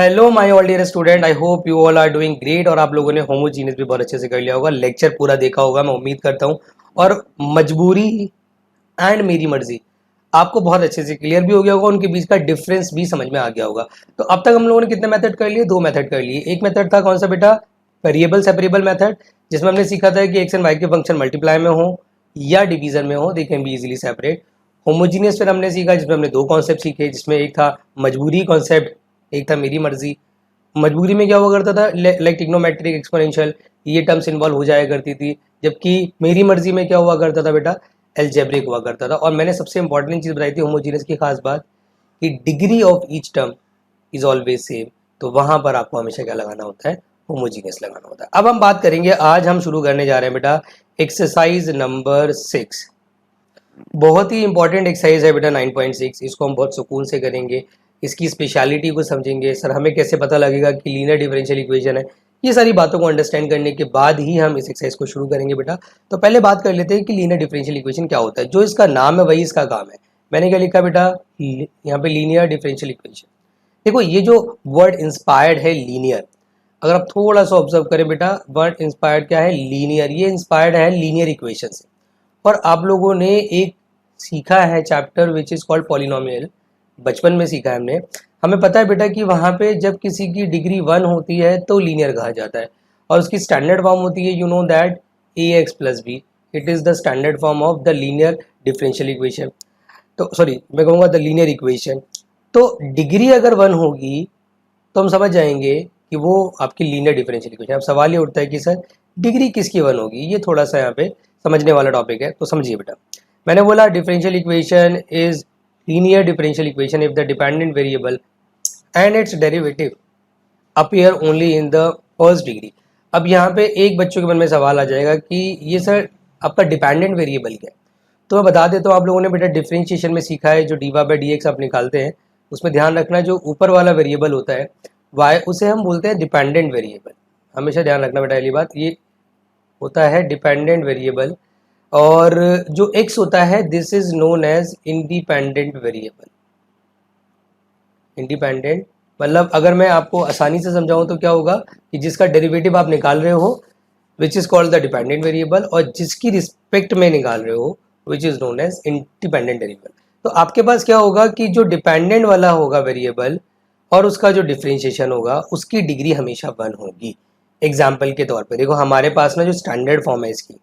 Hello my all dear student, I hope you all are doing great. और आप लोगों ने होमोजीनियस भी बहुत अच्छे से कर लिया होगा, लेक्चर पूरा देखा होगा मैं उम्मीद करता हूँ। और मजबूरी एंड मेरी मर्जी आपको बहुत अच्छे से क्लियर भी हो गया होगा, उनके बीच का डिफरेंस भी समझ में आ गया होगा। तो अब तक हम लोगों ने कितने मेथड कर लिए? 2 मेथड कर लिए। एक मेथड था कौन सा बेटा? वेरिएबल सेपरेबल मेथड, जिसमें हमने सीखा था कि एक्स एंड वाई के फंक्शन मल्टीप्लाई में हो या डिवीजन में हो, they can be easily separate. Homogeneous फिर हमने सीखा जिसमें हमने 2 कॉन्सेप्ट सीखे, जिसमें एक था मजबूरी कॉन्सेप्ट, एक था मेरी मर्जी। मजबूरी में क्या हुआ करता था? लाइक ट्रिग्नोमेट्रिक एक्सपोनेंशियल, ये टर्म्स इन्वॉल्व हो जाया करती थी। जबकि मेरी मर्जी में क्या हुआ करता था बेटा? एल्जेब्रिक हुआ करता था। और मैंने सबसे इंपॉर्टेंट चीज़ बताई थी होमोजीनियस की खास बात, कि degree of each term is always same. तो वहां पर आपको हमेशा क्या लगाना होता है? होमोजीनियस लगाना होता है। अब हम बात करेंगे, आज हम शुरू करने जा रहे हैं बेटा एक्सरसाइज नंबर 6। बहुत ही इंपॉर्टेंट एक्सरसाइज है बेटा 9.6। इसको हम बहुत सुकून से करेंगे, इसकी स्पेशलिटी को समझेंगे। सर हमें कैसे पता लगेगा कि लीनियर डिफरेंशियल इक्वेशन है? ये सारी बातों को अंडरस्टैंड करने के बाद ही हम इस एक्सरसाइज को शुरू करेंगे बेटा। तो पहले बात कर लेते हैं कि लीनियर डिफरेंशियल इक्वेशन क्या होता है। जो इसका नाम है वही इसका काम है। मैंने क्या लिखा बेटा यहाँ पे? Linear differential equation. देखो ये जो वर्ड इंस्पायर्ड है लीनियर, अगर आप थोड़ा सा ऑब्जर्व करें बेटा, वर्ड इंस्पायर्ड क्या है? लीनियर। ये इंस्पायर्ड है लीनियर इक्वेशन से। और आप लोगों ने एक सीखा है chapter which is called polynomial, बचपन में सीखा है हमने। हमें पता है बेटा कि वहाँ पे जब किसी की डिग्री 1 होती है तो लीनियर कहा जाता है, और उसकी स्टैंडर्ड फॉर्म होती है, you know that a x plus b. It is the standard form of the linear differential equation. तो सॉरी, मैं कहूँगा द लीनियर इक्वेशन। तो डिग्री अगर 1 होगी तो हम समझ जाएंगे कि वो आपकी लीनियर डिफरेंशियल इक्वेशन। अब सवाल ये उठता है कि सर डिग्री किसकी 1 होगी? ये थोड़ा सा यहाँ पे समझने वाला टॉपिक है, तो समझिए बेटा। मैंने बोला differential equation is linear differential equation if the dependent variable and it's derivative appear only in the first degree. अब यहाँ पे एक बच्चों के मन में सवाल आ जाएगा कि ये सर आपका डिपेंडेंट वेरिएबल क्या है? तो मैं बता देता हूँ, आप लोगों ने बेटा डिफरेंशिएशन में सीखा है, जो डीवा बाई डी एक्स आप निकालते हैं उसमें ध्यान रखना, जो ऊपर वाला वेरिएबल होता है वाई, उसे हम बोलते हैं डिपेंडेंट वेरिएबल। हमेशा ध्यान रखना बेटा, पहली बात ये होता है डिपेंडेंट वेरिएबल। और जो x होता है this is known as independent variable. Independent मतलब अगर मैं आपको आसानी से समझाऊं तो क्या होगा कि जिसका डेरिवेटिव आप निकाल रहे हो which is called the dependent variable, और जिसकी रिस्पेक्ट में निकाल रहे हो which is known as independent variable. तो आपके पास क्या होगा कि जो डिपेंडेंट वाला होगा वेरिएबल और उसका जो डिफरेंशिएशन होगा उसकी डिग्री हमेशा 1 होगी। एग्जाम्पल के तौर पर देखो, हमारे पास ना जो स्टैंडर्ड फॉर्म है इसकी,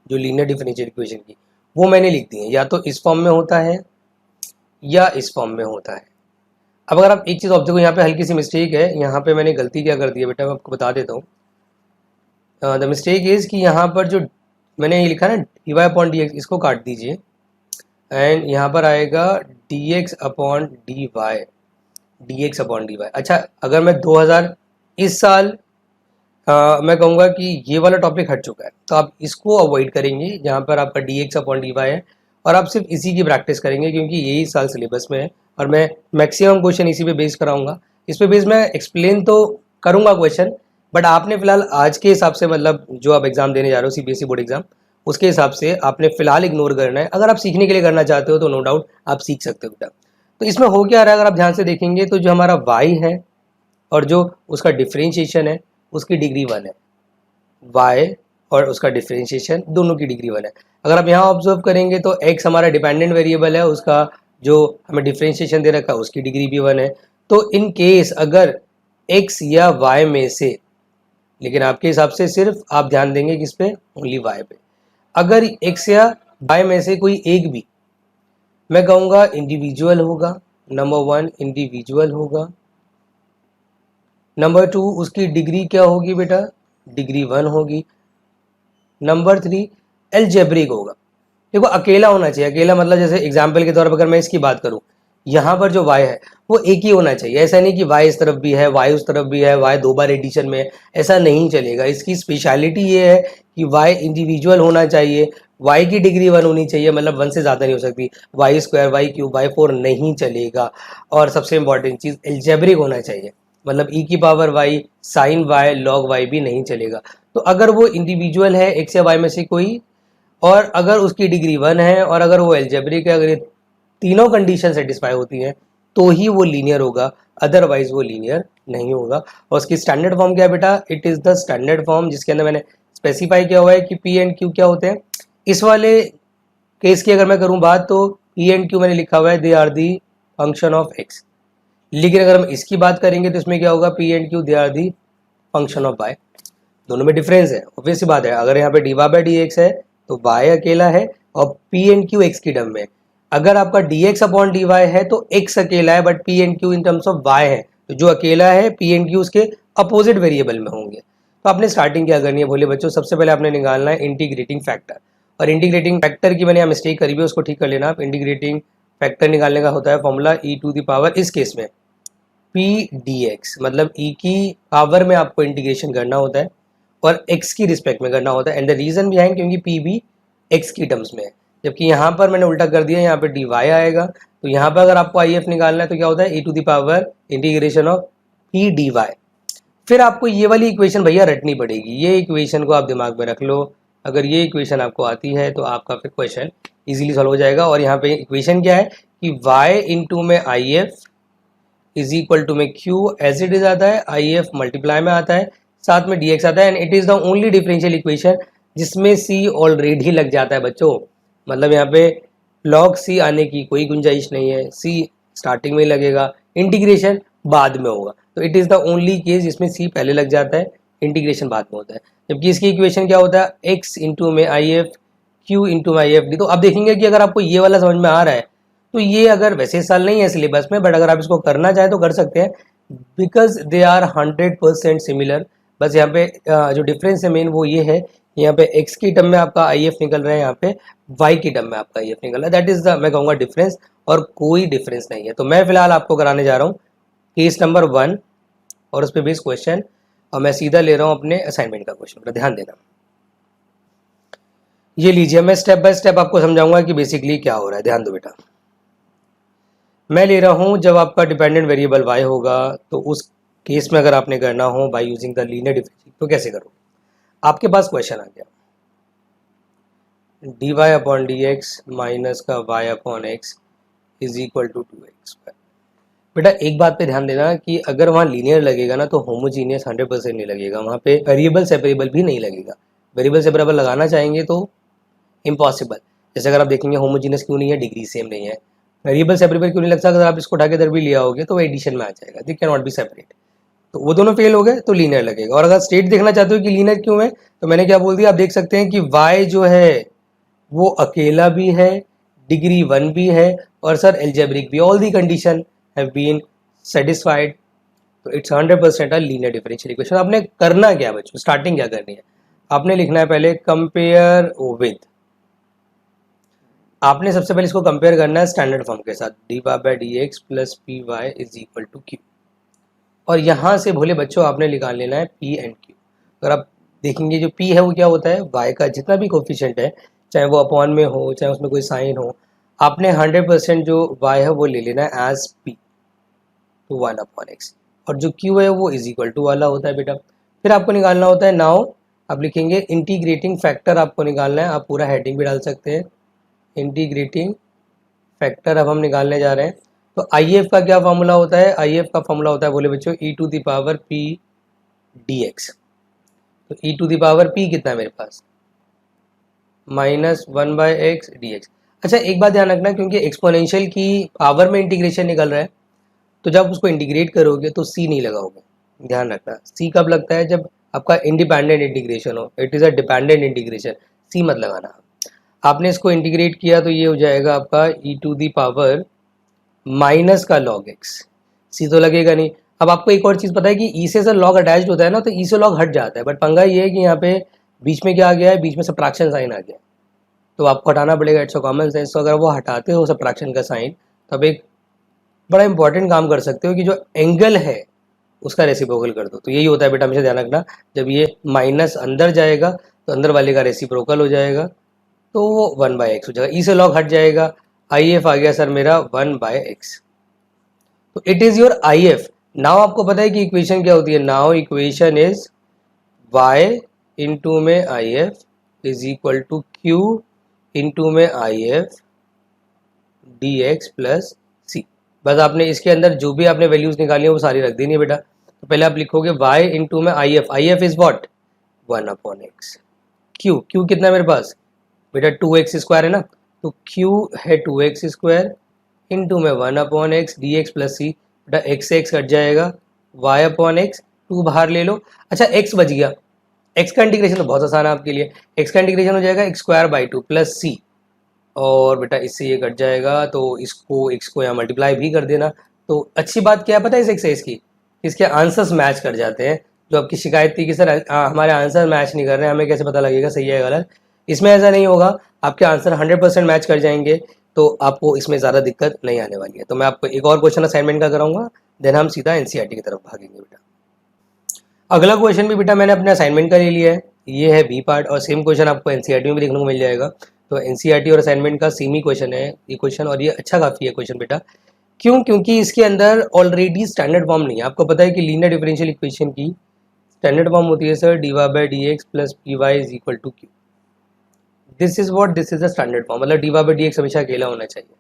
जो लीनियर डिफरेंशियल इक्वेशन की, वो मैंने लिख दी है, या तो इस फॉर्म में होता है या इस फॉर्म में होता है। अब अगर आप एक चीज़ ऑब्जर्व, यहाँ पे हल्की सी मिस्टेक है, यहाँ पे मैंने गलती क्या कर दी है बेटा, मैं आपको बता देता हूँ। द मिस्टेक इज कि यहाँ पर जो मैंने ये लिखा ना d y upon d x, इसको काट दीजिए एंड यहाँ पर आएगा d x upon d y, d x upon d y. अच्छा, अगर मैं 2000 इस साल मैं कहूँगा कि ये वाला टॉपिक हट चुका है, तो आप इसको अवॉइड करेंगे जहाँ पर आपका d x upon d y है, और आप सिर्फ इसी की प्रैक्टिस करेंगे क्योंकि यही साल सिलेबस में है और मैं मैक्सिमम क्वेश्चन इसी पे बेस कराऊंगा। इस पे बेस मैं एक्सप्लेन तो करूँगा क्वेश्चन, बट आपने फिलहाल आज के हिसाब से, मतलब जो आप एग्जाम देने जा रहे हो सीबीएसई बोर्ड एग्जाम, उसके हिसाब से आपने फिलहाल इग्नोर करना है। अगर आप सीखने के लिए करना चाहते हो तो नो डाउट आप सीख सकते हो बेटा। तो इसमें हो क्या रहा है, अगर आप ध्यान से देखेंगे तो जो हमारा वाई है और जो उसका डिफ्रेंशिएशन है उसकी डिग्री 1 है। y और उसका डिफरेंशिएशन दोनों की डिग्री 1 है। अगर आप यहाँ ऑब्जर्व करेंगे तो x हमारा डिपेंडेंट वेरिएबल है, उसका जो हमें डिफरेंशिएशन दे रखा है उसकी डिग्री भी 1 है। तो इन केस अगर x या y में से, लेकिन आपके हिसाब से सिर्फ आप ध्यान देंगे किस पे? ओनली y पे। अगर x या y में से कोई एक भी, मैं कहूँगा इंडिविजुअल होगा, नंबर 1 इंडिविजुअल होगा, नंबर 2 उसकी डिग्री क्या होगी बेटा? डिग्री 1 होगी, नंबर 3 एल्जेब्रिक होगा। देखो अकेला होना चाहिए, अकेला मतलब जैसे एग्जाम्पल के तौर पर अगर मैं इसकी बात करूं, यहाँ पर जो y है वो एक ही होना चाहिए। ऐसा नहीं कि y इस तरफ भी है, y उस तरफ भी है, y 2 बार एडिशन में है, ऐसा नहीं चलेगा। इसकी स्पेशलिटी ये है कि y इंडिविजुअल होना चाहिए, y की डिग्री 1 होनी चाहिए, मतलब 1 से ज़्यादा नहीं हो सकती। y square, y cube, y 4 नहीं चलेगा। और सबसे इंपॉर्टेंट चीज़ एल्जेब्रिक होना चाहिए, मतलब e की power y sine y log y भी नहीं चलेगा। तो अगर वो इंडिविजुअल है x या y में से कोई, और अगर उसकी डिग्री 1 है, और अगर वो एल्जेब्रिक है, अगर ये तीनों कंडीशन सेटिस्फाई होती हैं तो ही वो लीनियर होगा, अदरवाइज वो लीनियर नहीं होगा। और उसकी स्टैंडर्ड फॉर्म क्या है बेटा, it is the standard form जिसके अंदर मैंने स्पेसिफाई किया हुआ है कि पी एंड क्यू क्या होते हैं। इस वाले केस की अगर मैं करूं बात, तो पी एंड क्यू मैंने लिखा हुआ है they are the function of x, लेकिन अगर हम इसकी बात करेंगे तो इसमें क्या होगा, p and q they are the function of y. दोनों में डिफरेंस है, ऑब्वियस सी बात है। अगर यहाँ पे d y by d x है तो वाई अकेला है और पी एंड क्यू एक्स की टर्म में। अगर आपका d x upon d y है तो एक्स अकेला है, but p and q in terms of y है, तो जो अकेला है पी एंड क्यू उसके अपोजिट वेरिएबल में होंगे। तो आपने स्टार्टिंग क्या करनी है बोले बच्चों, सबसे पहले आपने निकालना है इंटीग्रेटिंग फैक्टर। और इंटीग्रेटिंग फैक्टर की मैंने यहाँ मिस्टेक करी हुई है, उसको ठीक कर लेना आप। इंटीग्रेटिंग फैक्टर निकालने का होता है formula e to the power, इस केस में पी डी एक्स, मतलब ई की पावर में आपको इंटीग्रेशन करना होता है और x की रिस्पेक्ट में करना होता है। एंड द रीजन बिहाइंड, क्योंकि p भी x की टर्म्स में है, जबकि यहाँ पर मैंने उल्टा कर दिया, यहाँ पे dy आएगा। तो यहाँ पर अगर आपको if निकालना है तो क्या होता है, e to the power integration of p dy। फिर आपको ये वाली इक्वेशन भैया रटनी पड़ेगी, ये इक्वेशन को आप दिमाग में रख लो। अगर ये इक्वेशन आपको आती है तो आपका फिर क्वेश्चन इजीली सॉल्व हो जाएगा। और यहाँ पे इक्वेशन क्या है कि y इंटू में if इज इक्वल टू में q एज इट इज आता है, if मल्टीप्लाई में आता है, साथ में dx आता है। And it is the only differential equation जिसमें c ऑलरेडी लग जाता है बच्चों। मतलब यहाँ पे log c आने की कोई गुंजाइश नहीं है, c स्टार्टिंग में ही लगेगा, इंटीग्रेशन बाद में होगा। तो it is the only case जिसमें c पहले लग जाता है, इंटीग्रेशन बाद में होता है। जबकि इसकी इक्वेशन क्या होता है, x इंटू में if, q इंटू में if d। तो आप देखेंगे कि अगर आपको ये वाला समझ में आ रहा है तो ये अगर वैसे साल नहीं है सिलेबस में, बट अगर आप इसको करना चाहें तो कर सकते हैं, बिकॉज दे आर 100% सिमिलर। बस यहाँ पे जो डिफरेंस है मेन वो ये है, यहाँ पे x की टर्म में आपका if निकल रहा है, यहाँ पे y की टर्म में आपका if निकल रहा है। दैट इज द, मैं कहूँगा, डिफरेंस, और कोई डिफरेंस नहीं है। तो मैं फिलहाल आपको कराने जा रहा हूँ केस नंबर 1 और उस पर बेस्ड क्वेश्चन, और मैं सीधा ले रहा हूँ अपने असाइनमेंट का क्वेश्चन पर ध्यान देना। ये लीजिए, मैं स्टेप बाय स्टेप आपको समझाऊंगा कि बेसिकली क्या हो रहा है। ध्यान दो बेटा, मैं ले रहा हूं जब आपका डिपेंडेंट वेरिएबल y होगा तो उस केस में अगर आपने करना हो by using the linear differential, तो कैसे करोगे। आपके पास क्वेश्चन आ गया dy upon d x minus का y upon x is equal to 2x। बेटा एक बात पे ध्यान देना कि अगर वहाँ लीनियर लगेगा ना तो होमोजीनियस 100% नहीं लगेगा, वहाँ पे वेरिएबल सेपरेबल भी नहीं लगेगा। वेरिएबल सेपरेबल लगाना चाहेंगे तो इम्पॉसिबल। जैसे अगर आप देखेंगे होमोजीनियस क्यों नहीं है, डिग्री सेम नहीं है। वेरिएबल सेपरेबल क्यों नहीं लगता, अगर आप इसको उठा के इधर भी लिया होगे तो वो एडिशन में आ जाएगा, they can not be separate. तो वो दोनों फेल हो गए तो लीनियर लगेगा। और अगर स्टेट देखना चाहते हो कि लीनियर क्यों है, तो मैंने क्या बोल दिया, आप देख सकते हैं कि y जो है वो अकेला भी है, डिग्री 1 भी है, और सर एल्जेब्रिक भी। All the condition have been satisfied, तो it's 100% a linear differential equation. आपने करना क्या बच्चों, स्टार्टिंग क्या करनी है, आपने लिखना है पहले कंपेयर विद। आपने सबसे पहले इसको कंपेयर करना है स्टैंडर्ड फॉर्म के साथ, d y by d x plus p y is equal to q. और यहाँ से भोले बच्चों आपने निकाल लेना है पी एंड क्यू। अगर आप देखेंगे जो पी है वो क्या होता है, वाई का जितना भी कोफिशिएंट है, चाहे वो अपॉन में हो चाहे उसमें कोई साइन हो, आपने 100% जो वाई है वो ले लेना है एज पी, तो 1 अपॉन एक्स। और जो क्यू है वो इज इक्वल टू वाला होता है बेटा। फिर आपको निकालना होता है, नाउ आप लिखेंगे इंटीग्रेटिंग फैक्टर आपको निकालना है। आप पूरा हेडिंग भी डाल सकते हैं, इंटीग्रेटिंग फैक्टर अब हम निकालने जा रहे हैं। तो IF का क्या फॉर्मूला होता है, IF का फॉर्मूला होता है बोले बच्चों e to the power p dx। तो e to the power p कितना है मेरे पास, -1 बाय एक्स डी एक्स। अच्छा एक बात ध्यान रखना, क्योंकि एक्सपोनेंशियल की पावर में इंटीग्रेशन निकल रहा है, तो जब उसको इंटीग्रेट करोगे तो c नहीं लगाओगे। ध्यान रखना, c कब लगता है, जब आपका इंडिपेंडेंट इंटीग्रेशन हो। It is a dependent integration, c मत लगाना। आपने इसको इंटीग्रेट किया तो ये हो जाएगा आपका e to the power minus का log x, c तो लगेगा नहीं। अब आपको एक और चीज़ पता है कि e से सर log अटैच्ड होता है ना, तो e से log हट जाता है, बट पंगा ये है कि यहाँ पे बीच में क्या आ गया है, बीच में सब्ट्रैक्शन साइन आ गया, तो आपको हटाना पड़ेगा। It's a common sense. तो अगर वो हटाते हो सब्ट्रैक्शन का साइन, तो अब एक बड़ा इंपॉर्टेंट काम कर सकते हो कि जो एंगल है उसका रेसिप्रोकल कर दो। तो यही होता है बेटा, हमेशा ध्यान रखना, जब ये माइनस अंदर जाएगा तो अंदर वाले का रेसिप्रोकल हो जाएगा, तो वो 1 बाय एक्स हो जाएगा। ई से लॉग हट जाएगा, IF आ गया सर मेरा 1 बाय एक्स। तो it is your IF। Now आपको पता है कि इक्वेशन क्या होती है, now equation is y into में IF is equal to Q into में IF dx प्लस c। बस आपने इसके अंदर जो भी आपने वैल्यूज निकाली है वो सारी रख देनी है बेटा। तो पहले आप लिखोगे y इंटू में I F is what 1/x। Q कितना है मेरे पास बेटा 2x स्क्वायर है ना, तो q है 2x स्क्वायर इंटू में 1/x dx प्लस सी। बेटा x से x कट जाएगा, y/x 2 बाहर ले लो। अच्छा x बच गया, x का इंटीग्रेशन तो बहुत आसान है आपके लिए, x का इंटीग्रेशन हो जाएगा x² प्लस सी, और बेटा इससे ये कट जाएगा तो इसको x को यहाँ मल्टीप्लाई भी कर देना। तो अच्छी बात क्या है पता है इस एक्सरसाइज की, इसके आंसर्स मैच कर जाते हैं। जो आपकी शिकायत थी कि सर हमारे आंसर मैच नहीं कर रहे हैं, हमें कैसे पता लगेगा सही है गलत, इसमें ऐसा नहीं होगा, आपके आंसर 100% मैच कर जाएंगे, तो आपको इसमें ज़्यादा दिक्कत नहीं आने वाली है। तो मैं आपको एक और क्वेश्चन असाइनमेंट का कराऊंगा, देन हम सीधा एनसीईआरटी की तरफ भागेंगे बेटा। अगला क्वेश्चन भी बेटा मैंने अपने असाइनमेंट का ले लिया है, ये है बी पार्ट, और सेम क्वेश्चन आपको एनसीईआरटी में भी देखने को मिल जाएगा। तो एनसीईआरटी और असाइनमेंट का सेम ही क्वेश्चन है ये क्वेश्चन, और ये अच्छा काफ़ी है क्वेश्चन बेटा। क्यों? क्योंकि इसके अंदर ऑलरेडी स्टैंडर्ड फॉर्म नहीं है। आपको पता है कि लीनियर डिफरेंशियल इक्वेशन की स्टैंडर्ड फॉर्म होती है sir dy/dx plus py is equal to q। This is the standard form, मतलब dy/dx हमेशा अकेला होना चाहिए।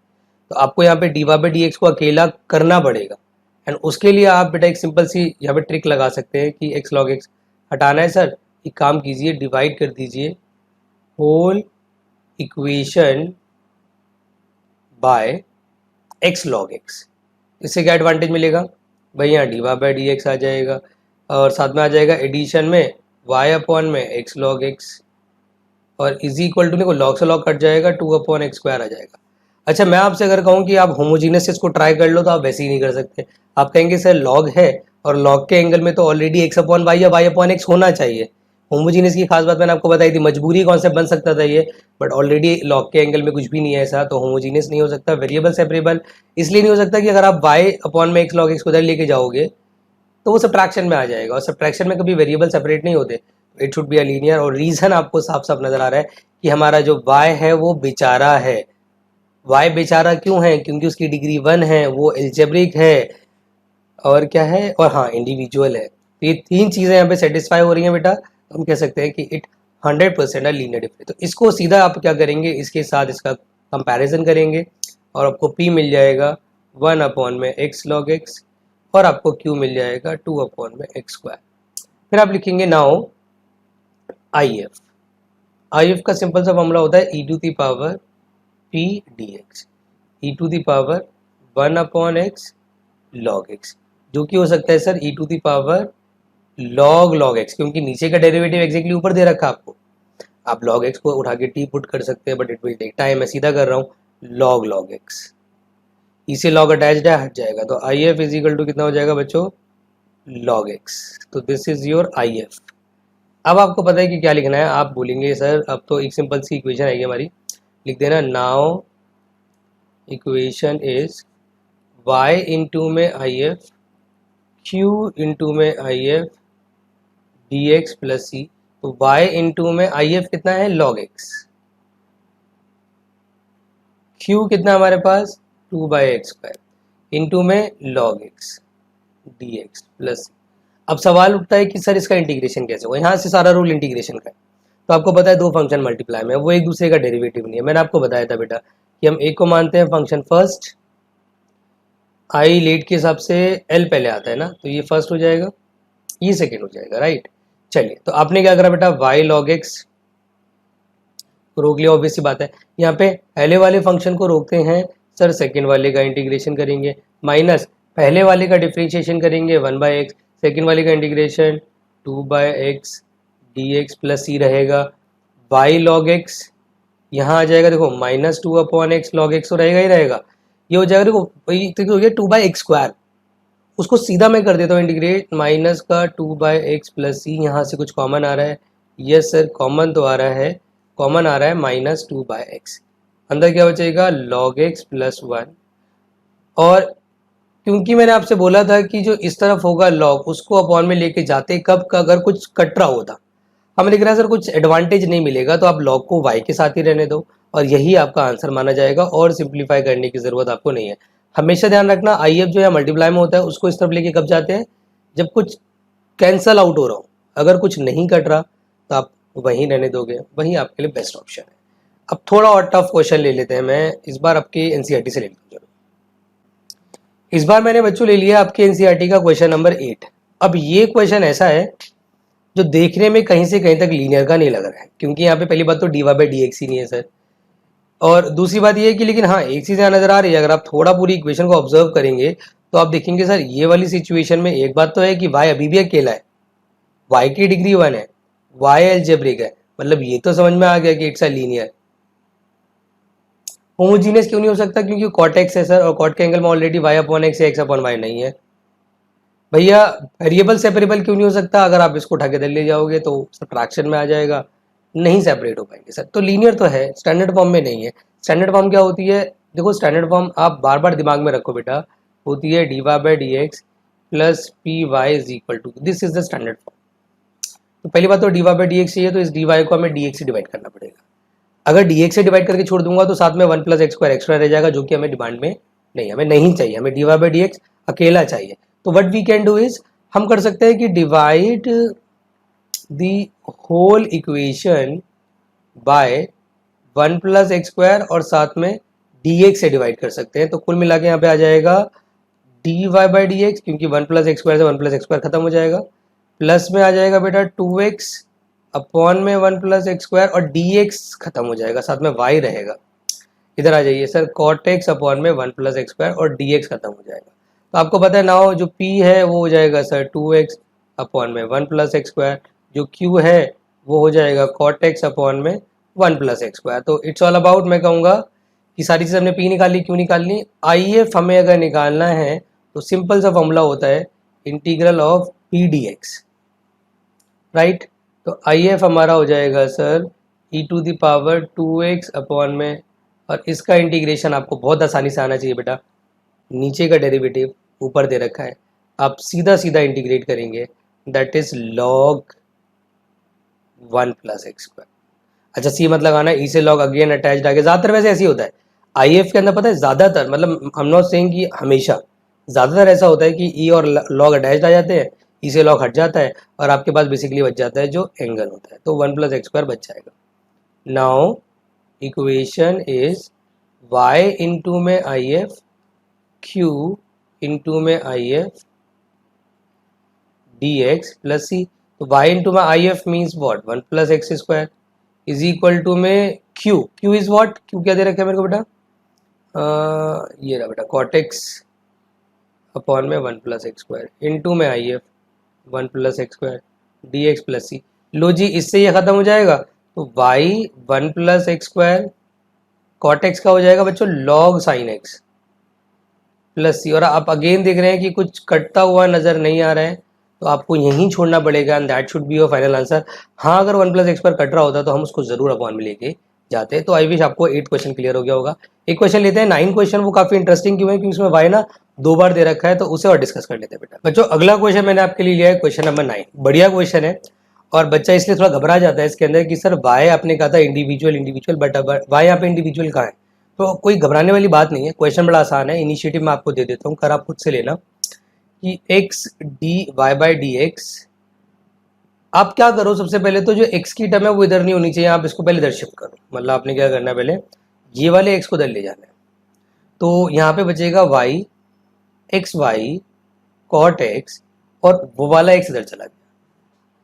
तो आपको यहाँ पे dy/dx को अकेला करना पड़ेगा, एंड उसके लिए आप बेटा एक सिंपल सी यहाँ पे ट्रिक लगा सकते हैं कि x log x हटाना है सर, एक काम कीजिए, डिवाइड कर दीजिए whole equation by x log x। इससे क्या एडवांटेज मिलेगा भाई, यहाँ dy/dx आ जाएगा, और साथ में आ जाएगा एडिशन में y/में x log x, और इज इक्वल टू देखो log से log कट जाएगा, 2/x² आ जाएगा। अच्छा मैं आपसे अगर कहूँ कि आप होमोजीनियस इसको ट्राई कर लो, तो आप वैसे ही नहीं कर सकते। आप कहेंगे सर log है, और log के एंगल में तो ऑलरेडी x/y या y/x होना चाहिए। होमोजीनियस की खास बात मैंने आपको बताई थी, मजबूरी कॉन्सेप्ट बन सकता था ये, बट ऑलरेडी log के एंगल में कुछ भी नहीं है ऐसा, तो होमोजीनियस नहीं हो सकता। वेरिएबल सेपरेबल इसलिए नहीं हो सकता कि अगर आप y/में x log x को उधर लेके जाओगे तो वो सब्ट्रैक्शन में आ जाएगा, और सब्ट्रैक्शन में कभी वेरिएबल सेपरेट नहीं होते। It should be a linear, और रीजन आपको साफ साफ नजर आ रहा है कि हमारा जो y है वो बेचारा है। y बेचारा क्यों है? क्योंकि उसकी डिग्री 1 है, वो एल्जेब्रिक है, और क्या है, और हाँ इंडिविजुअल है। तो ये तीन चीजें यहाँ पे सेटिस्फाई हो रही हैं बेटा, तो हम कह सकते हैं कि इट 100% है लीनियर डिफरेंस। तो इसको सीधा आप क्या करेंगे, इसके साथ इसका कंपैरिजन करेंगे, और आपको p मिल जाएगा 1/x log x, और आपको q मिल जाएगा 2/x²। फिर आप लिखेंगे नाउ if का सिंपल सा फॉर्मूला होता है e⁻p dx, e⁻1/x log x, जो कि हो सकता है सर e⁻log x, क्योंकि नीचे का डेरिवेटिव एग्जैक्टली ऊपर दे रखा है आपको। आप log x को उठा के t पुट कर सकते हैं, but it will take time. मैं सीधा कर रहा हूँ log x, इसे log अटैच्ड है, हट जाएगा, तो if इज इक्वल टू कितना हो जाएगा बच्चों log x। तो दिस इज योर if। अब आपको पता है कि क्या लिखना है, आप बोलेंगे सर अब तो एक सिंपल सी इक्वेशन आएगी हमारी, लिख देना now equation is y into में if q इंटू में if dx प्लस सी। तो y इंटू में if कितना है log x, q कितना हमारे पास 2/x² इंटू में log x dx plus c. अब सवाल उठता है कि सर इसका इंटीग्रेशन कैसे होगा, यहाँ से सारा रूल इंटीग्रेशन का है। तो आपको पता है दो फंक्शन मल्टीप्लाई में वो एक दूसरे का डेरिवेटिव नहीं है। मैंने आपको बताया था बेटा कि हम एक को मानते हैं फंक्शन फर्स्ट, आई लेट के हिसाब से एल पहले आता है ना, तो ये फर्स्ट हो जाएगा, ये सेकेंड हो जाएगा, राइट। चलिए तो आपने क्या करा बेटा y log x रोक लिया, ऑब्वियस सी बात है। यहाँ पे पहले वाले फंक्शन को रोकते हैं सर, सेकेंड वाले का इंटीग्रेशन करेंगे, माइनस पहले वाले का डिफ्रेंशिएशन करेंगे 1/x, सेकेंड वाले का इंटीग्रेशन 2/x dx प्लस सी रहेगा, y log x यहाँ आ जाएगा, देखो माइनस 2/x log x तो रहेगा ही रहेगा, ये हो जाएगा देखो हो गया 2/x²। उसको सीधा मैं कर देता हूँ इंटीग्रेट, माइनस का 2/x प्लस सी, यहाँ से कुछ कॉमन आ रहा है, यस सर कॉमन तो आ रहा है, कॉमन आ रहा है माइनस 2/x, अंदर क्या बचेगा log x प्लस 1। और क्योंकि मैंने आपसे बोला था कि जो इस तरफ होगा log उसको अपॉन में लेके जाते कब का, अगर कुछ कट रहा होता, हम लिख रहे हैं सर कुछ एडवांटेज नहीं मिलेगा, तो आप log को y के साथ ही रहने दो, और यही आपका आंसर माना जाएगा, और सिंप्लीफाई करने की जरूरत आपको नहीं है। हमेशा ध्यान रखना if जो है मल्टीप्लाई में होता है, उसको इस तरफ लेके कब जाते हैं, जब कुछ कैंसल आउट हो रहा हो, अगर कुछ नहीं कट रहा तो आप वहीं रहने दोगे, वहीं आपके लिए बेस्ट ऑप्शन है। अब थोड़ा और टफ क्वेश्चन ले लेते हैं, मैं इस बार आपके एनसीईआरटी से ले लेता हूँ। इस बार मैंने बच्चों ले लिया आपके एनसीईआरटी का क्वेश्चन नंबर 8। अब ये क्वेश्चन ऐसा है जो देखने में कहीं से कहीं तक लीनियर का नहीं लग रहा है, क्योंकि यहाँ पे पहली बात तो डीवा बाई डी एक्स ही नहीं है सर, और दूसरी बात ये है कि लेकिन हाँ एक चीज़ यहाँ नजर आ रही है, अगर आप थोड़ा पूरी इक्वेशन को ऑब्जर्व करेंगे तो आप देखेंगे सर ये वाली सिचुएशन में एक बात तो है कि वाई अभी भी अकेला है, वाई की डिग्री 1 है, वाई एल्जेब्रिक है, मतलब ये तो समझ में आ गया कि इट्स अ लीनियर। होमोजीनियस क्यों नहीं हो सकता? क्योंकि कॉट एक्स है सर, और कॉट के एंगल में ऑलरेडी वाई अपॉन एक्स है, एक्स अपॉन वाई नहीं है। भैया वेरिएबल सेपरेबल क्यों नहीं हो सकता? अगर आप इसको उठा के इधर ले जाओगे तो सब्ट्रैक्शन में आ जाएगा, नहीं सेपरेट हो पाएंगे सर। तो लीनियर तो है, स्टैंडर्ड फॉर्म में नहीं है। स्टैंडर्ड फॉर्म क्या होती है? देखो स्टैंडर्ड फॉर्म आप बार बार दिमाग में रखो बेटा, होती है d y by d x plus p y is equal to, this is the standard form. तो पहली बात तो d y by d x चाहिए, तो इस डी वाई को हमें डी एक्स से डिवाइड करना पड़ेगा। अगर डी एक्स से डिवाइड करके छोड़ दूंगा तो साथ में 1 प्लस एक्स स्क्वायर एक्स्ट्रा रह जाएगा, जो कि हमें डिमांड में नहीं, हमें नहीं चाहिए, हमें d y by d x अकेला चाहिए। तो what we can do is, हम कर सकते हैं कि divide the whole equation by 1 plus x square और साथ में डी एक्स से डिवाइड कर सकते हैं। तो कुल मिला के यहाँ पे आ जाएगा d y by d x, क्योंकि 1 प्लस एक्स स्क्वायर से 1 प्लस एक्स स्क्वायर खत्म हो जाएगा, प्लस में आ जाएगा बेटा 2x अपॉन में 1 प्लस एक्स स्क्वायर, और dx खत्म हो जाएगा, साथ में y रहेगा। इधर आ जाइए सर, cot x अपॉन में 1 प्लस एक्स स्क्वायर और dx खत्म हो जाएगा। तो आपको पता है नाउ जो p है वो हो जाएगा सर 2x अपॉन में 1 प्लस एक्स स्क्वायर, जो q है वो हो जाएगा cot x अपॉन में 1 प्लस एक्स स्क्वायर। तो इट्स ऑल अबाउट, मैं कहूँगा कि सारी चीज़ हमने p निकाली, क्यों निकालनी, IF हमें अगर निकालना है तो सिंपल सा फॉर्मूला होता है integral of p dx, right. तो IF हमारा हो जाएगा sir e to the power 2x upon में, और इसका इंटीग्रेशन आपको बहुत आसानी से आना चाहिए बेटा, नीचे का डेरिवेटिव ऊपर दे रखा है, आप सीधा सीधा इंटीग्रेट करेंगे, that is log 1 plus x square. अच्छा सी मत लगाना, ई से log अगेन अटैच्ड आगे, ज़्यादातर वैसे ऐसे ही होता है IF के अंदर, पता है ज़्यादातर, मतलब हम नॉट सेइंग कि हमेशा, ज़्यादातर ऐसा होता है कि ई और log अटैच्ड आ जाते हैं, ई से log हट जाता है और आपके पास बेसिकली बच जाता है जो एंगल होता है, तो 1 प्लस एक्स स्क्वायर बच जाएगा। Now equation is y into में IF, q इंटू में IF dx प्लस सी। तो y इंटू में IF means what, 1 plus x square is equal to में q इज वॉट, q क्या दे रखा है मेरे को बेटा, ये रहा बेटा cot x अपॉन में 1 प्लस एक्स स्क्वायर इंटू में IF 1 plus x square dx plus c. लो जी, इससे ये खत्म हो जाएगा, तो y 1 plus x square cot x का हो जाएगा बच्चों log sin x plus c. और आप अगेन देख रहे हैं कि कुछ कटता हुआ नजर नहीं आ रहा है, तो आपको यहीं छोड़ना पड़ेगा, and that should be your final answer. हाँ अगर 1 प्लस एक्स स्क्वायर कट रहा होता तो हम उसको जरूर अपॉन में लेके जाते। तो आई विश आपको 8 क्वेश्चन क्लियर हो गया होगा। एक क्वेश्चन लेते हैं 9 क्वेश्चन, वो काफी इंटरेस्टिंग क्यों है, क्योंकि उसमें वाई ना 2 बार दे रखा है, तो उसे और डिस्कस कर लेते हैं बेटा। बच्चों अगला क्वेश्चन मैंने आपके लिए लिया है क्वेश्चन नंबर 9, बढ़िया क्वेश्चन है, और बच्चा इसलिए थोड़ा घबरा जाता है इसके अंदर कि सर वाई आपने कहा था इंडिविजुअल, बट वाई यहाँ पे इंडिविजुअल कहाँ है, तो कोई घबराने वाली बात नहीं है, क्वेश्चन बड़ा आसान है, इनिशिएटिव मैं आपको दे देता हूँ, कर आप खुद से लेना कि x d y by d x. आप क्या करो, सबसे पहले तो जो x की टर्म है वो इधर नहीं होनी चाहिए, आप इसको पहले इधर शिफ्ट करो, मतलब आपने क्या करना है, पहले ये वाले x को इधर ले जाना है, तो यहाँ पे बचेगा y x y cot x, और वो वाला x इधर चला गया।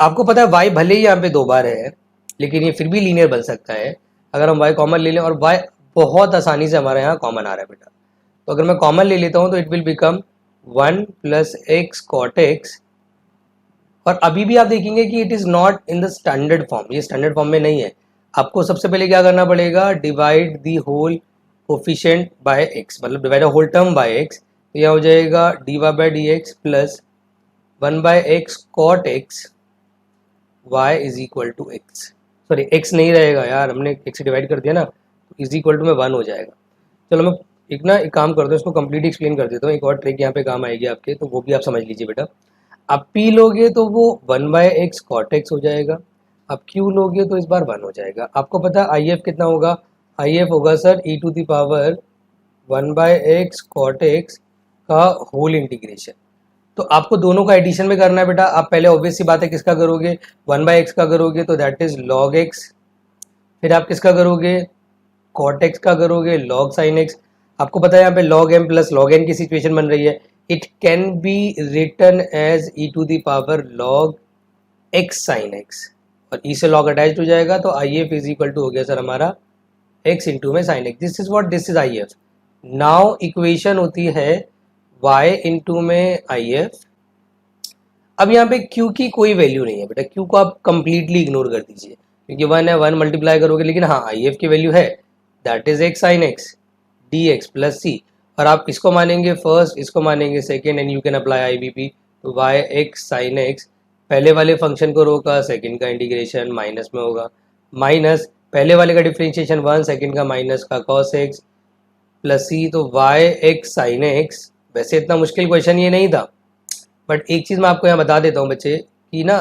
आपको पता है y भले ही यहाँ पे 2 बार है, लेकिन ये फिर भी लीनियर बन सकता है अगर हम y कॉमन ले लें, और y बहुत आसानी से हमारे यहाँ कॉमन आ रहा है बेटा। तो अगर मैं कॉमन ले लेता हूँ तो it will become 1 plus x cot x, और अभी भी आप देखेंगे कि it is not in the standard form, ये स्टैंडर्ड फॉर्म में नहीं है। आपको सबसे पहले क्या करना पड़ेगा, divide the whole coefficient by x, मतलब divide whole term by x, तो यह हो जाएगा d y by d x plus 1 by x cot x y is equal to x, sorry x नहीं रहेगा यार, हमने एक्स से डिवाइड कर दिया ना, तो इज इक्वल टू में 1 हो जाएगा। चलो मैं एक काम करता हूँ, इसको कंप्लीट एक्सप्लेन कर देता हूँ, एक और ट्रिक यहाँ पे काम आएगी आपके, तो वो भी आप समझ लीजिए बेटा। आप P लोगे तो वो 1 बाय एक्स कॉट एक्स हो जाएगा, आप Q लोगे तो इस बार 1 हो जाएगा। आपको पता है IF कितना होगा, IF होगा sir e to the power 1 by x cot x का होल इंटीग्रेशन। तो आपको दोनों का एडिशन में करना है बेटा। आप पहले ऑब्वियस सी बात है किसका करोगे, 1 बाय एक्स का करोगे तो दैट इज log x, फिर आप किसका करोगे, कॉट एक्स का करोगे log sin x। आपको पता है यहाँ पे log m प्लस log n की सिचुएशन बन रही है. It can be written as e to the power log x sin x और e से log अटैच हो जाएगा तो if इज इक्वल टू हो गया सर हमारा x इंटू में sin x. This is what this is if. Now equation होती है y इंटू में if. अब यहाँ पे q की कोई वैल्यू नहीं है बेटा, q को आप कंप्लीटली इग्नोर कर दीजिए क्योंकि 1 है, 1 मल्टीप्लाई करोगे, लेकिन हाँ if की वैल्यू है, that is x sin x dx plus c. और आप इसको मानेंगे फर्स्ट, इसको मानेंगे second, and you can apply IBP. तो y x sin x पहले वाले फंक्शन को रोका, सेकेंड का इंटीग्रेशन माइनस में होगा, माइनस पहले वाले का डिफरेंशिएशन 1, सेकेंड का माइनस का cos x प्लस c. तो y x sin x, वैसे इतना मुश्किल क्वेश्चन ये नहीं था, बट एक चीज़ मैं आपको यहाँ बता देता हूँ बच्चे कि ना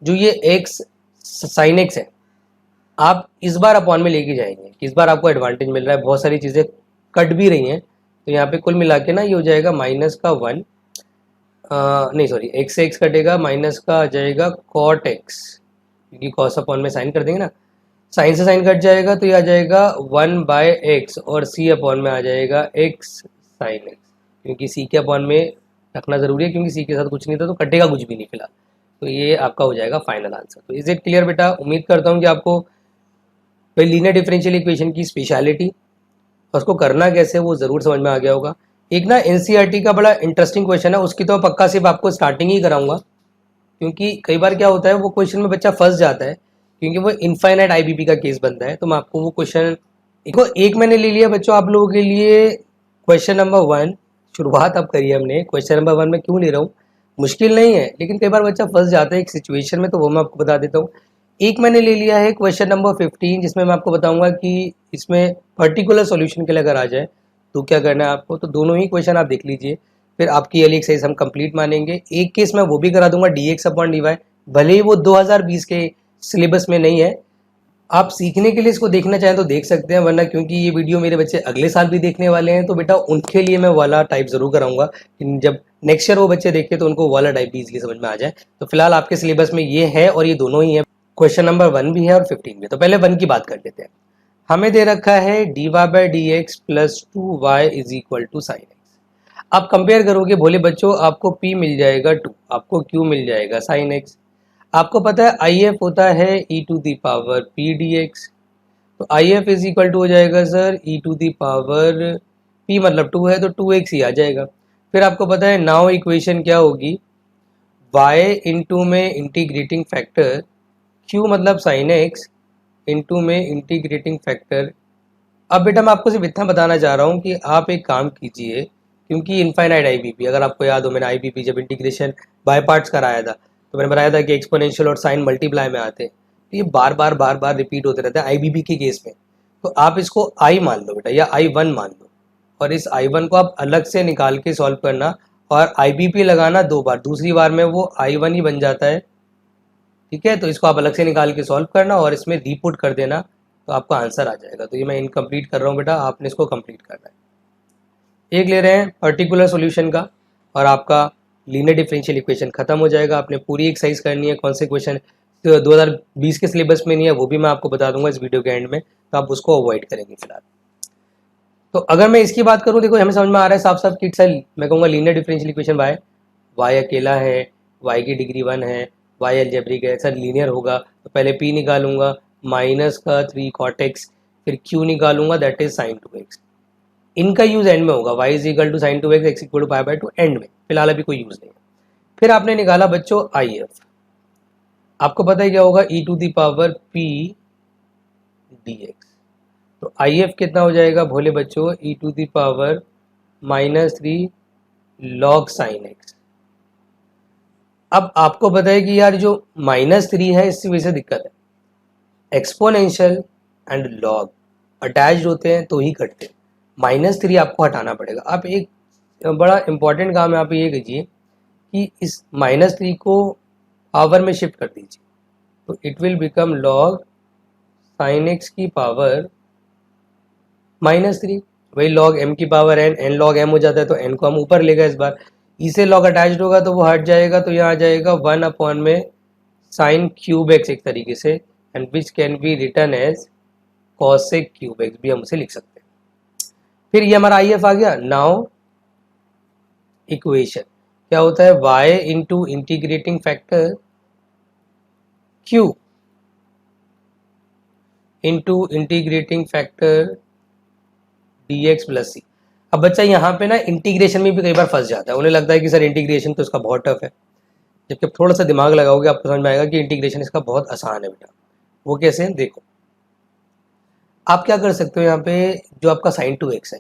जो ये x sin x है आप इस बार अपॉन में लेके जाएंगे कि इस बार आपको एडवांटेज मिल रहा है, बहुत सारी चीज़ें कट भी रही हैं, तो यहाँ पे कुल मिला के ना ये हो जाएगा माइनस का 1, नहीं सॉरी x से x कटेगा, माइनस का आ जाएगा cot x क्योंकि cos अपॉन में साइन कर देंगे ना, साइन से साइन कट जाएगा तो ये आ जाएगा 1 बाय एक्स और c अपॉन में आ जाएगा x sin x क्योंकि c के अपॉन में रखना ज़रूरी है क्योंकि c के साथ कुछ नहीं था तो कटेगा कुछ भी नहीं फिलहाल. तो ये आपका हो जाएगा फाइनल आंसर. तो इज इट क्लियर बेटा? उम्मीद करता हूँ कि आपको तो लीनियर डिफरेंशियल इक्वेशन की स्पेशलिटी और उसको करना कैसे वो ज़रूर समझ में आ गया होगा. एक ना एनसीईआरटी का बड़ा इंटरेस्टिंग क्वेश्चन है, उसकी तो पक्का सिर्फ आपको स्टार्टिंग ही कराऊंगा क्योंकि कई बार क्या होता है वो क्वेश्चन में बच्चा फंस जाता है क्योंकि वो इनफाइनाइट आईबीपी का केस बनता है. तो मैं आपको वो क्वेश्चन एक मैंने ले लिया बच्चों आप लोगों के लिए. क्वेश्चन नंबर 1 शुरुआत अब करिए हमने. क्वेश्चन नंबर 1 में क्यों ले रहा हूँ, मुश्किल नहीं है लेकिन कई बार बच्चा फंस जाता है एक सिचुएशन में, तो वो मैं आपको बता देता हूँ. एक मैंने ले लिया है क्वेश्चन नंबर 15 जिसमें मैं आपको बताऊंगा कि इसमें पर्टिकुलर सॉल्यूशन के लिए अगर आ जाए तो क्या करना है आपको. तो दोनों ही क्वेश्चन आप देख लीजिए, फिर आपकी वाली एक्सरसाइज हम कंप्लीट मानेंगे. एक केस मैं वो भी करा दूंगा dx अपॉन dy, भले ही वो 2020 के सिलेबस में नहीं है. आप सीखने के लिए इसको देखना चाहें तो देख सकते हैं, वरना क्योंकि ये वीडियो मेरे बच्चे अगले साल भी देखने वाले हैं तो बेटा उनके लिए मैं वाला टाइप ज़रूर कराऊंगा कि जब नेक्स्ट ईयर वो बच्चे देखें तो उनको वाला टाइप भी इजीली समझ में आ जाए. तो फिलहाल आपके सिलेबस में ये है और ये दोनों ही है. क्वेश्चन नंबर 1 भी है और 15 भी. तो पहले 1 की बात कर लेते हैं. हमें दे रखा है dy by d x plus 2y is equal to sine x. आप कंपेयर करोगे भोले बच्चों, आपको p मिल जाएगा 2, आपको q मिल जाएगा साइन एक्स. आपको पता है if होता है e to the power p dx. तो if इज इक्वल टू हो जाएगा sir e to the power p मतलब 2 है तो 2x ही आ जाएगा. फिर आपको पता है नाउ इक्वेशन क्या होगी, y इंटू में इंटीग्रेटिंग फैक्टर q मतलब साइन x इंटू में इंटीग्रेटिंग फैक्टर. अब बेटा मैं आपको सिर्फ इतना बताना चाह रहा हूँ कि आप एक काम कीजिए क्योंकि इनफाइनाइट आईबीपी, अगर आपको याद हो मैंने आईबीपी जब इंटीग्रेशन बाय पार्ट्स कराया था तो मैंने बताया था कि एक्सपोनेंशियल और साइन मल्टीप्लाई में आते हैं, तो ये बार बार रिपीट होते रहते हैं आईबीपी के केस में. तो आप इसको आई मान लो बेटा या I1 मान लो और इस I1 को आप अलग से निकाल के सॉल्व करना और आईबीपी लगाना 2 बार, दूसरी बार में वो I1 ही बन जाता है. ठीक है, तो इसको आप अलग से निकाल के सॉल्व करना और इसमें रीपुट कर देना तो आपका आंसर आ जाएगा. तो ये मैं इनकम्प्लीट कर रहा हूँ बेटा, आपने इसको कंप्लीट करना है. एक ले रहे हैं पर्टिकुलर सॉल्यूशन का और आपका लीनियर डिफरेंशियल इक्वेशन खत्म हो जाएगा. आपने पूरी एक्सरसाइज करनी है. कौन से क्वेश्चन तो 2020 के सिलेबस में नहीं है वो भी मैं आपको बता दूंगा इस वीडियो के एंड में, तो आप उसको अवॉइड करेंगे फिलहाल. तो अगर मैं इसकी बात करूँ, देखो हमें समझ में आ रहा है साफ साफ किट साइड. मैं कहूँगा लीनियर डिफरेंशियल इक्वेशन y अकेला है, y की डिग्री 1 है, y अलजेब्रिक है, सर लीनियर होगा तो पहले p निकालूंगा माइनस का 3 cot x, फिर q निकालूंगा दैट इज साइन 2x. इनका यूज एंड में होगा, y is equal to sine 2x, x equal to pi by 2 end में. फिलहाल अभी कोई यूज नहीं है. फिर आपने निकाला बच्चों if. आपको पता है क्या होगा, e to the power p dx. तो if कितना हो जाएगा भोले बच्चों, e to the power -3 log sine x. अब आपको पता है कि यार जो -3 है इसकी वजह से दिक्कत है, एक्सपोनेंशियल एंड लॉग अटैच्ड होते हैं तो ही कटते हैं. -3 आपको हटाना पड़ेगा. आप एक बड़ा इंपॉर्टेंट काम है, आप ये कीजिए कि इस -3 को पावर में शिफ्ट कर दीजिए तो it will become log sine x की पावर -3. वही लॉग m की पावर n log m हो जाता है तो n को हम ऊपर लेगा. इस बार e से log अटैच्ड होगा तो वो हट जाएगा, तो यहाँ आ जाएगा 1 अपॉन में साइन क्यूब एक्स एक तरीके से, and which can be written as cosec cube x भी हम उसे लिख सकते हैं. फिर ये हमारा आई एफ आ गया। नाउ इक्वेशन क्या होता है, y into integrating factor q into integrating factor dx plus c. अब बच्चा यहाँ पे ना इंटीग्रेशन में भी कई बार फंस जाता है, उन्हें लगता है कि सर इंटीग्रेशन तो इसका बहुत टफ है, जबकि थोड़ा सा दिमाग लगाओगे आपको समझ में आएगा कि इंटीग्रेशन इसका बहुत आसान है बेटा। वो कैसे है देखो, आप क्या कर सकते हो, यहाँ पे जो आपका साइन 2x है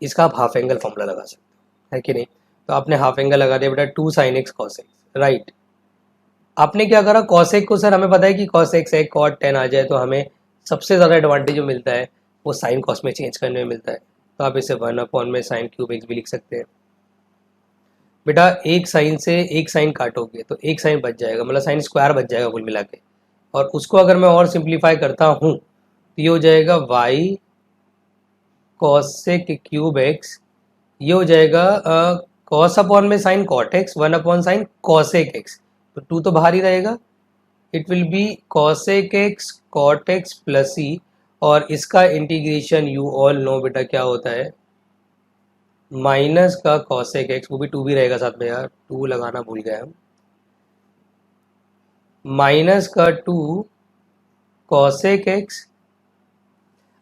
इसका आप हाफ एंगल फॉर्मूला लगा सकते हो, है कि नहीं। तो आपने हाफ एंगल लगा दिया बेटा 2 sin x cos x, right. आपने क्या करा, cos x को सर हमें पता है कि cos x है cot tan आ जाए तो हमें सबसे ज़्यादा एडवांटेज जो मिलता है वो साइन कॉस में चेंज करने में मिलता है। तो आप इसे 1 में साइन क्यूब एक्स भी लिख सकते हैं। बेटा एक साइन से एक साइन काटोगे तो एक साइन बच जाएगा, मतलब साइन स्क्वायर बच जाएगा कुल मिला के। और उसको अगर मैं और सिंप्लीफाई करता हूँ तो ये हो जाएगा y cos क्यूब एक्स, ये हो जाएगा cos अपॉन में sine cot x 1 upon sine cosec x, तो 2 तो बाहर ही रहेगा। It will be cosec x cot x plus c, और इसका इंटीग्रेशन यू ऑल नो बेटा क्या होता है, माइनस का cosec x, वो भी 2 भी रहेगा साथ में यार, 2 लगाना भूल गया हम, माइनस का 2 cosec x।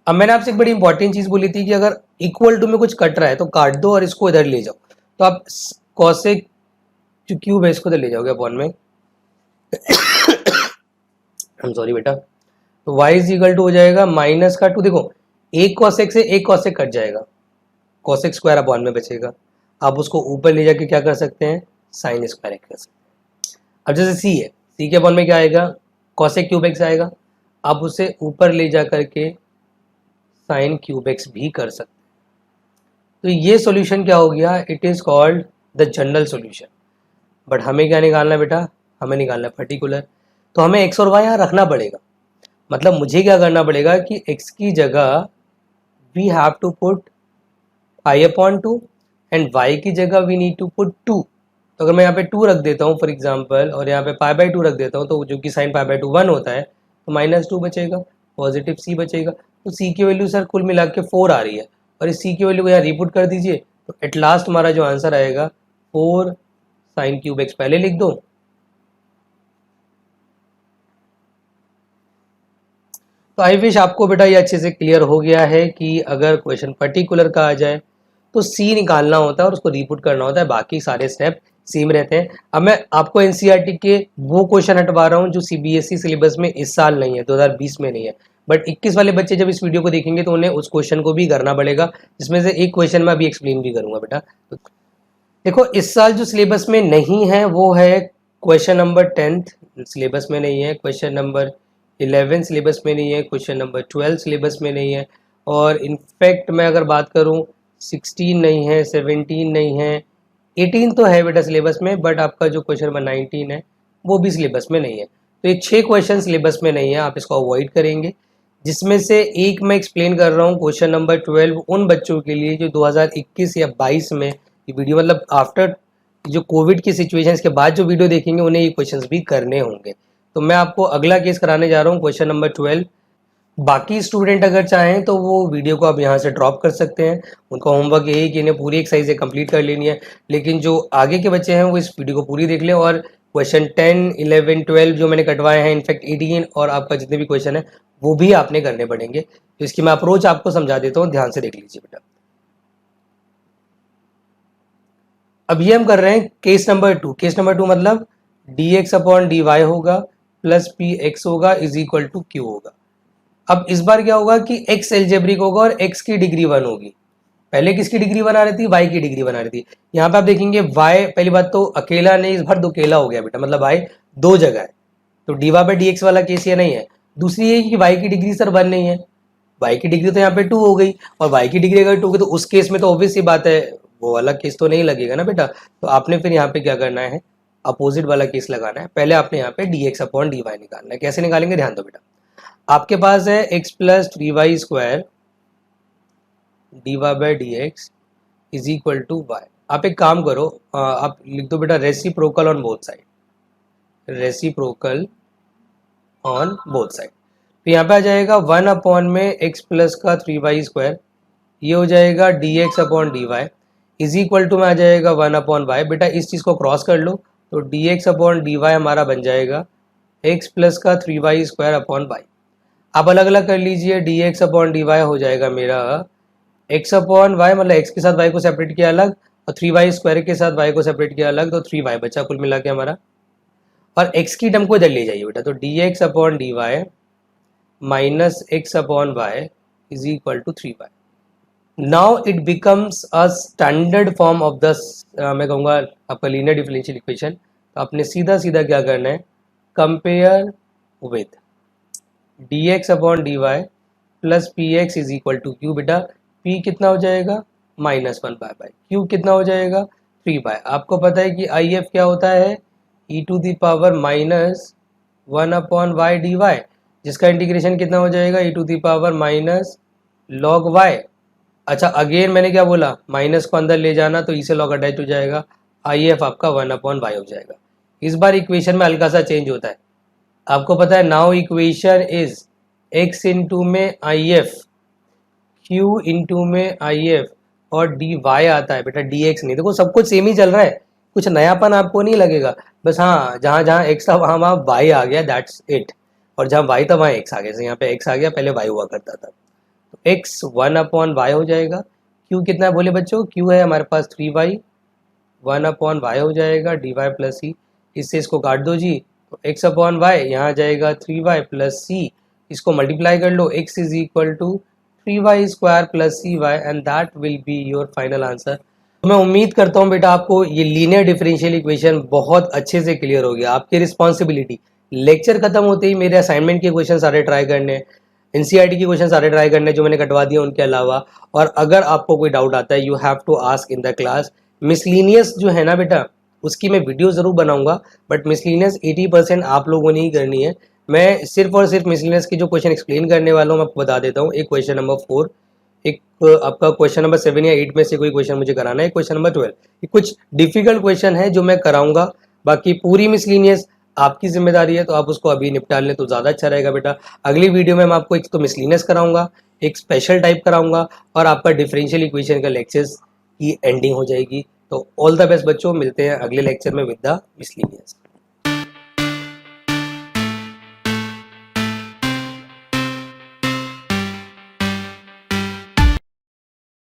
अब मैंने आपसे एक बड़ी इंपॉर्टेंट चीज बोली थी कि अगर इक्वल टू में कुछ कट रहा है तो काट दो और इसको इधर ले जाओ, तो आप cosec जो क्यूब है इसको इधर ले जाओगे अपॉन में हम सॉरी बेटा, तो y इज इक्वल टू हो जाएगा माइनस का 2, देखो एक cosec से एक cosec कट जाएगा, cosec स्क्वायर अपॉन में बचेगा। आप उसको ऊपर ले जाके क्या कर सकते हैं, साइन स्क्वायर कर सकते हैं। अब जैसे c है, c के अपॉन में क्या आएगा, cosec क्यूब एक्स आएगा, आप उसे ऊपर ले जा करके साइन क्यूब एक्स भी कर सकते हैं। तो ये सॉल्यूशन क्या हो गया, it is called the general solution. But हमें क्या निकालना है बेटा, हमें निकालना है पर्टिकुलर। तो हमें एक्स और वाई यहाँ रखना पड़ेगा, मतलब मुझे क्या करना पड़ेगा कि x की जगह we have to put pi upon 2 and y की जगह वी नीड टू पुट 2। तो अगर मैं यहाँ पे 2 रख देता हूँ फॉर एग्जांपल, और यहाँ पे पाई बाई 2 रख देता हूँ, तो जो कि साइन पाई बाई 2 1 होता है, तो -2 बचेगा, पॉजिटिव c बचेगा। तो c की वैल्यू सर कुल मिला के 4 आ रही है, और इस c की वैल्यू को यहाँ रिपुट कर दीजिए, तो एट लास्ट हमारा जो आंसर आएगा 4 साइन क्यूब एक्स पहले लिख दो। तो आई विश आपको बेटा ये अच्छे से क्लियर हो गया है कि अगर क्वेश्चन पर्टिकुलर का आ जाए तो सी निकालना होता है और उसको रिपुट करना होता है, बाकी सारे स्टेप सेम रहते हैं। अब मैं आपको एनसीईआरटी के वो क्वेश्चन हटवा रहा हूँ जो सीबीएसई सिलेबस में इस साल नहीं है, 2020 में नहीं है, बट 21 वाले बच्चे जब इस वीडियो को देखेंगे तो उन्हें उस क्वेश्चन को भी करना पड़ेगा, जिसमें से एक क्वेश्चन मैं अभी एक्सप्लेन भी करूंगा बेटा। देखो इस साल जो सिलेबस में नहीं है वो है क्वेश्चन नंबर 10th सिलेबस में नहीं है, क्वेश्चन नंबर 11 सिलेबस में नहीं है, क्वेश्चन नंबर 12 सिलेबस में नहीं है, और इनफैक्ट मैं अगर बात करूं 16 नहीं है, 17 नहीं है, 18 तो है बेटा सिलेबस में, बट आपका जो क्वेश्चन नंबर 19 है वो भी सिलेबस में नहीं है। तो ये 6 क्वेश्चन सिलेबस में नहीं है, आप इसको अवॉइड करेंगे। जिसमें से एक मैं एक्सप्लेन कर रहा हूँ क्वेश्चन नंबर 12 उन बच्चों के लिए जो 2021 या 22 में ये वीडियो, मतलब आफ्टर जो कोविड की सिचुएशन के बाद जो वीडियो देखेंगे उन्हें ये क्वेश्चंस भी करने होंगे। तो मैं आपको अगला केस कराने जा रहा हूँ क्वेश्चन नंबर 12। बाकी स्टूडेंट अगर चाहें तो वो वीडियो को आप यहाँ से ड्रॉप कर सकते हैं, उनका होमवर्क यही है कि इन्हें पूरी एक्सरसाइज कंप्लीट कर लेनी है, लेकिन जो आगे के बच्चे हैं वो इस वीडियो को पूरी देख लें। और क्वेश्चन 10, 11, 12 जो मैंने कटवाए हैं, इनफैक्ट 18 और आपका जितने भी क्वेश्चन है वो भी आपने करने पड़ेंगे। तो इसकी मैं अप्रोच आपको समझा देता हूँ, ध्यान से देख लीजिए बेटा। अब ये हम कर रहे हैं केस नंबर 2। केस नंबर 2 मतलब dx अपॉन dy होगा प्लस px होगा इज इक्वल टू q होगा। अब इस बार क्या होगा कि x एल्जेब्रिक होगा और x की डिग्री 1 होगी। पहले किसकी डिग्री बना रही थी, y की डिग्री बना रही थी। यहाँ पे आप देखेंगे y पहली बात तो अकेला नहीं, इस बार दुकेला हो गया बेटा, मतलब y दो जगह है, तो dy बाई dx वाला केस ये नहीं है। दूसरी ये कि y की डिग्री सर 1 नहीं है, y की डिग्री तो यहाँ पे 2 हो गई, और y की डिग्री अगर 2 होगी तो उस केस में तो ऑब्वियस सी बात है वो वाला केस तो नहीं लगेगा ना बेटा। तो आपने फिर यहाँ पे क्या करना है, अपोजिट वाला केस लगाना है। पहले आपने यहाँ पे dx अपॉन dy निकालना है। कैसे निकालेंगे ध्यान दो बेटा, आपके पास है x plus 3y square dy by d x is equal to y. आप एक काम करो, आप लिख दो बेटा reciprocal on both side, reciprocal on both side. तो यहाँ पे आ जाएगा 1 अपॉन में x प्लस का 3y स्क्वायर ये हो जाएगा dx upon dy is equal to में आ जाएगा 1 अपॉन वाई। बेटा इस चीज़ को क्रॉस कर लो तो dx अपॉन dy हमारा बन जाएगा x प्लस का 3y स्क्वायर अपॉन वाई। आप अलग अलग कर लीजिए, dx अपॉन dy हो जाएगा मेरा x अपॉन वाई, मतलब x के साथ y को सेपरेट किया अलग और 3y स्क्वायर के साथ y को सेपरेट किया अलग, तो 3y बचा कुल मिला के हमारा। और x की टर्म को इधर ले जाइए बेटा, तो dx upon dy minus x upon y is equal to 3y। Now it becomes a standard form of the, मैं कहूँगा आपका लीनियर डिफरेंशियल इक्वेशन। तो आपने सीधा सीधा क्या करना है, compare with dx upon dy plus p x is equal to q. बेटा p कितना हो जाएगा, माइनस 1 बाय बाय, q कितना हो जाएगा 3 बाय। आपको पता है कि if क्या होता है, e to the power minus 1 upon y d y, जिसका इंटीग्रेशन कितना हो जाएगा e to the power minus log y। अच्छा अगेन मैंने क्या बोला, माइनस को अंदर ले जाना तो इसे लॉग अटैच हो जाएगा, if आपका 1 अपॉन वाई हो जाएगा। इस बार इक्वेशन में हल्का सा चेंज होता है, आपको पता है now equation is x into में if, q इंटू में if और dy आता है बेटा, dx नहीं। देखो सब कुछ सेम ही चल रहा है, कुछ नयापन आपको नहीं लगेगा, बस हाँ जहाँ जहाँ x था वहाँ वहाँ y आ गया, दैट्स इट। और जहाँ y था वहाँ x आ गया, यहाँ पे x आ गया, पहले y हुआ करता था। तो x 1 अपॉन वाई हो जाएगा, q कितना है बोले बच्चों, q है हमारे पास 3y, 1 अपॉन वाई हो जाएगा dy प्लस सी, इससे इसको काट दो जी, तो x अपॉन वाई यहाँ जाएगा 3y प्लस सी, इसको मल्टीप्लाई कर लो, x is equal to 3y square plus c y and that will be your final answer. तो मैं उम्मीद करता हूँ बेटा आपको ये लीनियर डिफरेंशियल इक्वेशन बहुत अच्छे से क्लियर हो गया। आपकी रिस्पॉन्सिबिलिटी लेक्चर खत्म होते ही मेरे असाइनमेंट के क्वेश्चन सारे ट्राई करने, एनसीईआरटी के क्वेश्चन सारे ट्राई करने जो मैंने कटवा दिया उनके अलावा। और अगर आपको कोई डाउट आता है, you have to ask in the class. Miscellaneous जो है ना बेटा, उसकी मैं वीडियो ज़रूर बनाऊंगा, बट मिसलीनियस 80% आप लोगों ने ही करनी है। मैं सिर्फ और सिर्फ मिसलीनियस की जो क्वेश्चन एक्सप्लेन करने वाला हूँ मैं आपको बता देता हूँ। एक क्वेश्चन नंबर 4, एक आपका क्वेश्चन नंबर 7 या 8 में से कोई क्वेश्चन मुझे कराना है, क्वेश्चन नंबर 12। ये कुछ डिफिकल्ट क्वेश्चन है जो मैं कराऊंगा, बाकी पूरी मिसलीनियस आपकी जिम्मेदारी है, तो आप उसको अभी निपटा लें तो ज़्यादा अच्छा रहेगा बेटा। अगली वीडियो में मैं आपको एक तो मिसलीनियस कराऊंगा, एक स्पेशल टाइप कराऊंगा और आपका डिफरेंशियल इक्वेशन का लेक्चर्स की एंडिंग हो जाएगी। तो ऑल द बेस्ट बच्चों, मिलते हैं अगले लेक्चर में विद द मिसलीनियस।